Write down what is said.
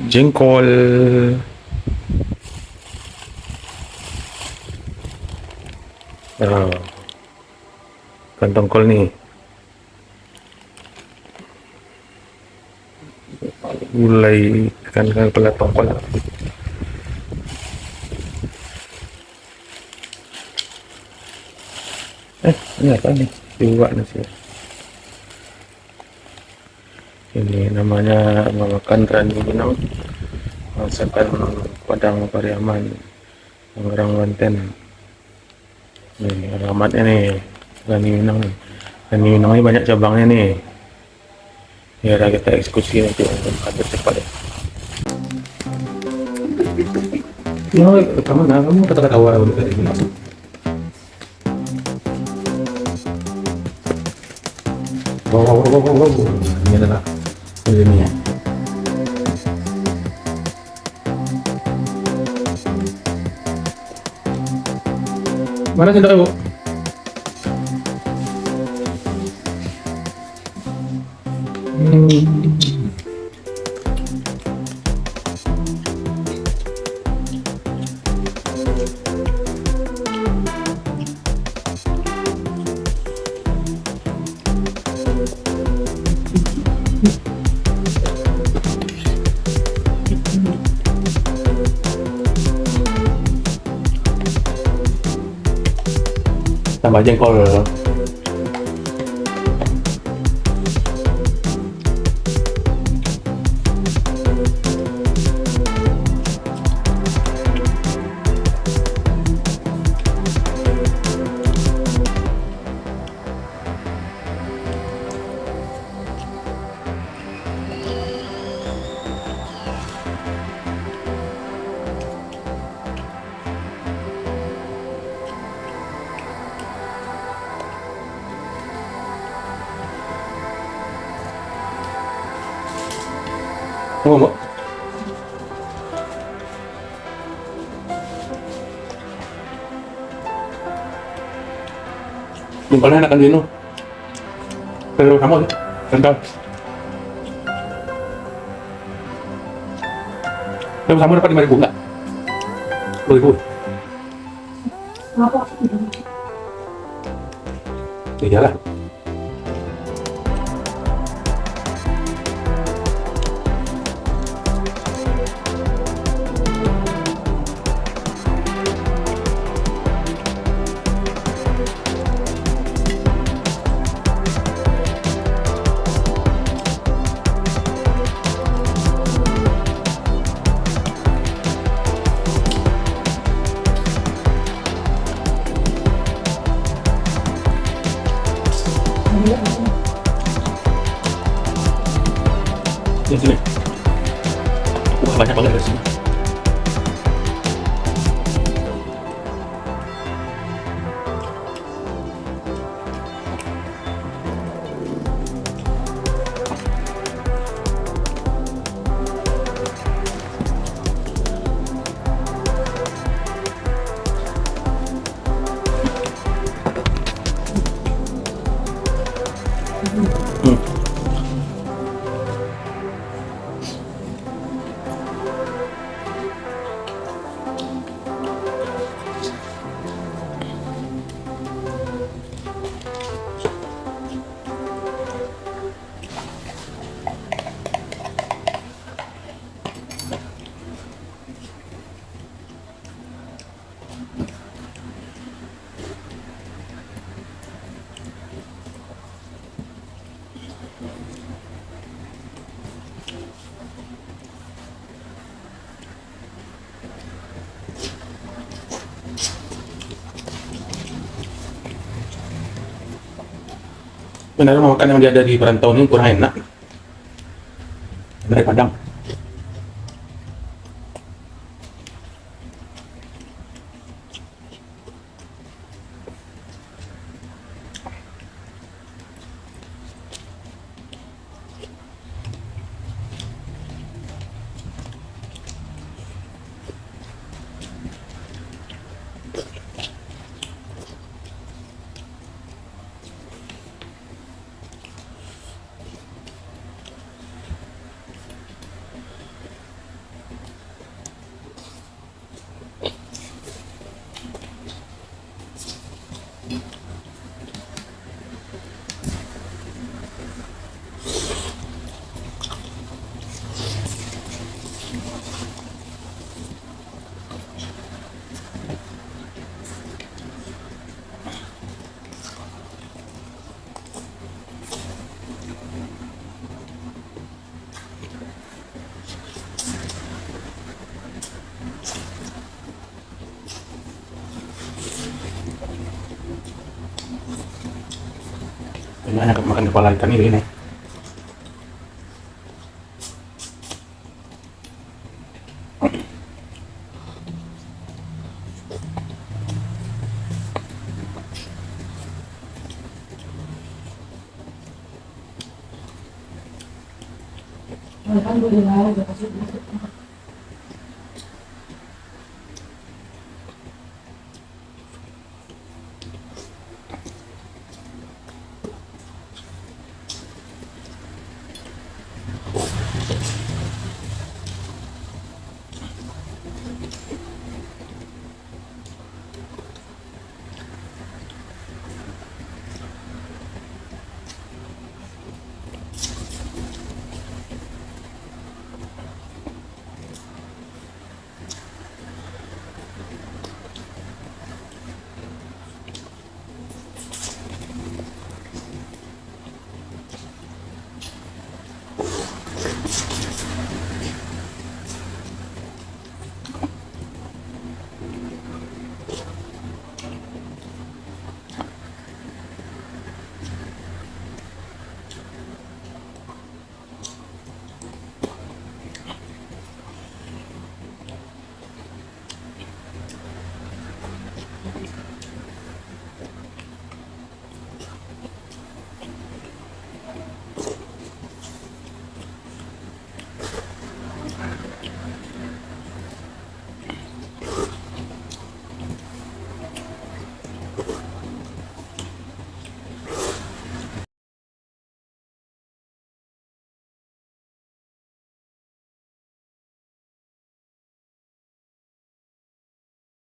jengkol. Nah, ikan tongkol nih. Gulai ikan kepala tongkol. Ini apa nih? Dua nasi. Ini namanya makan Rani Minang, masakan Padang Pariaman, Tangerang Banten. Nih alamatnya nih, Rani Minang nih. Rani Minang ini banyak cabangnya nih. Ya udah kita eksekusi nanti untuk kantor cepat ya. Kamu kata-kata awal udah tadi masuk. Wow. Ini adalah ini ya. Mana sendok Bu? Tambah jengkol. Mau? Jengkolnya enakan gini. Terus kamu nih, jengkol. Terus kamu dapat 5.000 enggak? 10.000. Kenapa? Iyalah. Di sini. Wah, banyak banget dari sini. Sebenarnya mau makan yang dia ada di perantau ini kurang enak dari Padang. banyak makan kepala ikan ini. Kan gue dengar udah kasih